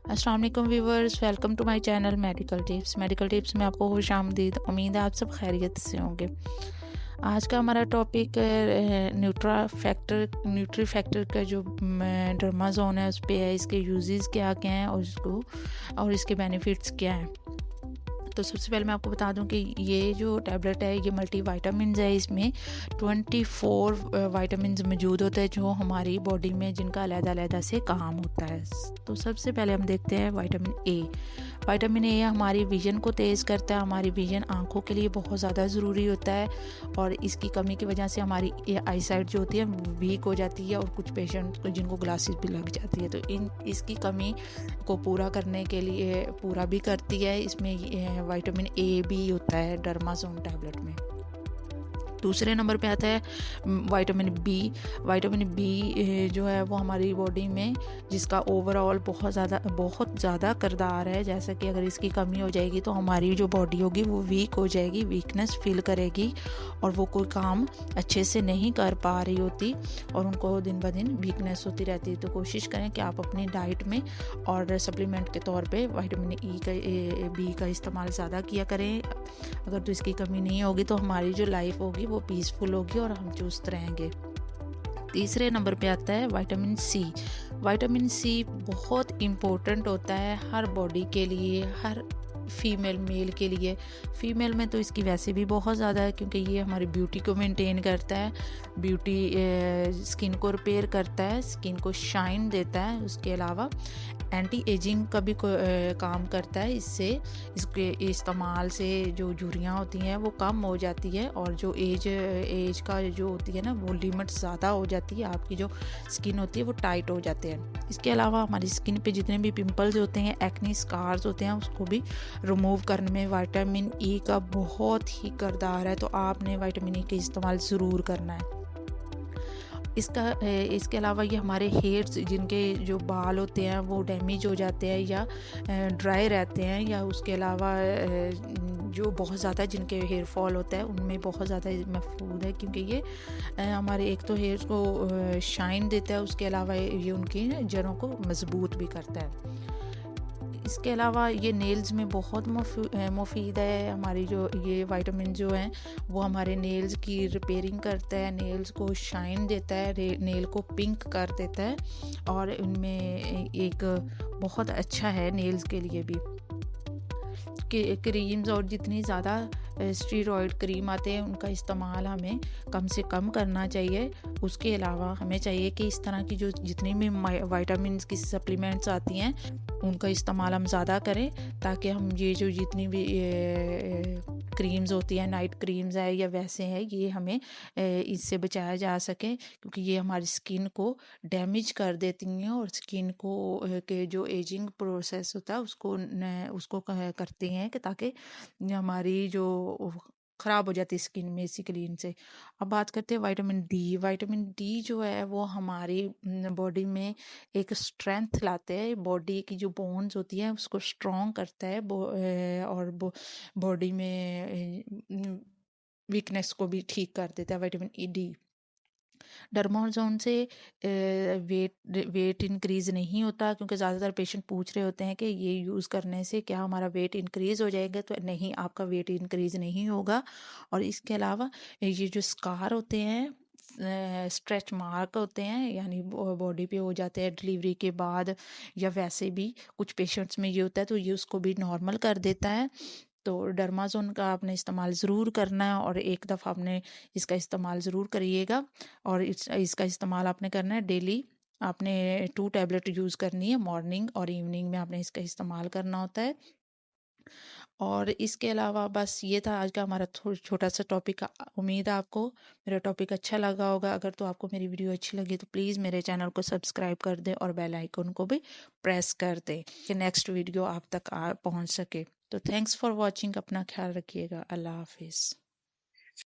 अस्सलाम वालेकुम viewers, welcome to my channel medical tips में आपको खुशामदीद। उम्मीद है आप सब खैरियत से होंगे। आज का हमारा टॉपिक न्यूट्री फैक्टर का जो डर्माजोन है उस पे है, इसके यूजेस क्या क्या हैं और इसके बेनिफिट्स क्या हैं। तो सबसे पहले मैं आपको बता दूं कि ये जो टैबलेट है ये मल्टी वाइटामिन है। इसमें 24 वाइटामिन मौजूद होते हैं जो हमारी बॉडी में जिनका अलग-अलग से काम होता है। तो सबसे पहले हम देखते हैं विटामिन ए। विटामिन ए हमारी विजन को तेज़ करता है। हमारी विजन आँखों के लिए बहुत ज़्यादा ज़रूरी होता है और इसकी कमी की वजह से हमारी आई साइट जो होती है वीक हो जाती है और कुछ पेशेंट को जिनको ग्लासेस भी लग जाती है, तो इसकी कमी को पूरा करने के लिए पूरा भी करती है। इसमें विटामिन ए भी होता है डर्माजोन टैबलेट में। दूसरे नंबर पे आता है विटामिन बी। विटामिन बी जो है वो हमारी बॉडी में जिसका ओवरऑल बहुत ज़्यादा किरदार है। जैसा कि अगर इसकी कमी हो जाएगी तो हमारी जो बॉडी होगी वो वीक हो जाएगी, वीकनेस फील करेगी और वो कोई काम अच्छे से नहीं कर पा रही होती और उनको दिन ब दिन वीकनेस होती रहती है। तो कोशिश करें कि आप अपनी डाइट में और सप्लीमेंट के तौर पे विटामिन बी का इस्तेमाल ज़्यादा किया करें। अगर तो इसकी कमी नहीं होगी तो हमारी जो लाइफ होगी वो पीसफुल होगी और हम चुस्त रहेंगे। तीसरे नंबर पे आता है विटामिन सी। विटामिन सी बहुत इम्पोर्टेंट होता है हर बॉडी के लिए, हर फीमेल मेल के लिए। फीमेल में तो इसकी वैसे भी बहुत ज़्यादा है क्योंकि ये हमारी ब्यूटी को मेंटेन करता है, स्किन को रिपेयर करता है, स्किन को शाइन देता है। उसके अलावा एंटी एजिंग का भी काम करता है। इसके इस्तेमाल से जो झुर्रियाँ होती हैं वो कम हो जाती है और जो एज का जो होती है ना वो लिमिट ज़्यादा हो जाती है। आपकी जो स्किन होती है वो टाइट हो जाते हैं। इसके अलावा हमारी स्किन पे जितने भी पिंपल्स होते हैं, एक्नी स्कार्स होते हैं, उसको भी रिमूव करने में विटामिन ई का बहुत ही किरदार है। तो आपने विटामिन ई का इस्तेमाल ज़रूर करना है। इसके अलावा ये हमारे हेयर्स, जिनके जो बाल होते हैं वो डैमेज हो जाते हैं या ड्राई रहते हैं, या उसके अलावा जो बहुत ज़्यादा जिनके हेयर फॉल होता है उनमें बहुत ज़्यादा महफूज है क्योंकि ये हमारे एक तो हेयर्स को शाइन देता है, उसके अलावा ये उनकी जड़ों को मजबूत भी करता है। इसके अलावा ये नेल्स में बहुत मुफीद है। हमारी जो ये विटामिन जो हैं वो हमारे नेल्स की रिपेयरिंग करता है, नेल्स को शाइन देता है, नेल को पिंक कर देता है और इनमें एक बहुत अच्छा है नेल्स के लिए भी। क्रीम्स और जितनी ज़्यादा स्टीरॉयड क्रीम आते हैं उनका इस्तेमाल हमें कम से कम करना चाहिए। उसके अलावा हमें चाहिए कि इस तरह की जो जितनी भी विटामिन की सप्लीमेंट्स आती हैं उनका इस्तेमाल हम ज़्यादा करें ताकि हम ये जो जितनी भी क्रीम्स होती हैं, नाइट क्रीम्स है या वैसे हैं, ये हमें इससे बचाया जा सके क्योंकि ये हमारी स्किन को डैमेज कर देती हैं और स्किन को के जो एजिंग प्रोसेस होता है उसको करती हैं कि ताकि हमारी जो ख़राब हो जाती है स्किन में बेसिकली इनसे। अब बात करते हैं विटामिन डी। विटामिन डी जो है वो हमारी बॉडी में एक स्ट्रेंथ लाते हैं, बॉडी की जो बोन्स होती है उसको स्ट्रॉन्ग करता है और बॉडी में वीकनेस को भी ठीक कर देता है विटामिन डी। डर्माजोन से वेट इंक्रीज़ नहीं होता क्योंकि ज़्यादातर पेशेंट पूछ रहे होते हैं कि ये यूज़ करने से क्या हमारा वेट इंक्रीज़ हो जाएगा, तो नहीं, आपका वेट इंक्रीज़ नहीं होगा। और इसके अलावा ये जो स्कार होते हैं, स्ट्रेच मार्क होते हैं, यानी बॉडी पे हो जाते हैं डिलीवरी के बाद या वैसे भी कुछ पेशेंट्स में ये होता है, तो ये उसको भी नॉर्मल कर देता है। तो डर्माजोन का आपने इस्तेमाल ज़रूर करना है और एक दफ़ा आपने इसका इस्तेमाल ज़रूर करिएगा और इसका इस्तेमाल आपने करना है डेली। आपने 2 टैबलेट यूज़ करनी है, मॉर्निंग और इवनिंग में आपने इसका इस्तेमाल करना होता है। और इसके अलावा बस ये था आज का हमारा छोटा सा टॉपिक। उम्मीद है आपको मेरा टॉपिक अच्छा लगा होगा। अगर तो आपको मेरी वीडियो अच्छी लगी तो प्लीज़ मेरे चैनल को सब्सक्राइब कर दें और बेल आइकन को भी प्रेस कर दें कि नेक्स्ट वीडियो आप तक पहुंच सके। तो थैंक्स फॉर वॉचिंग। अपना ख्याल रखिएगा। अल्लाह हाफिज़।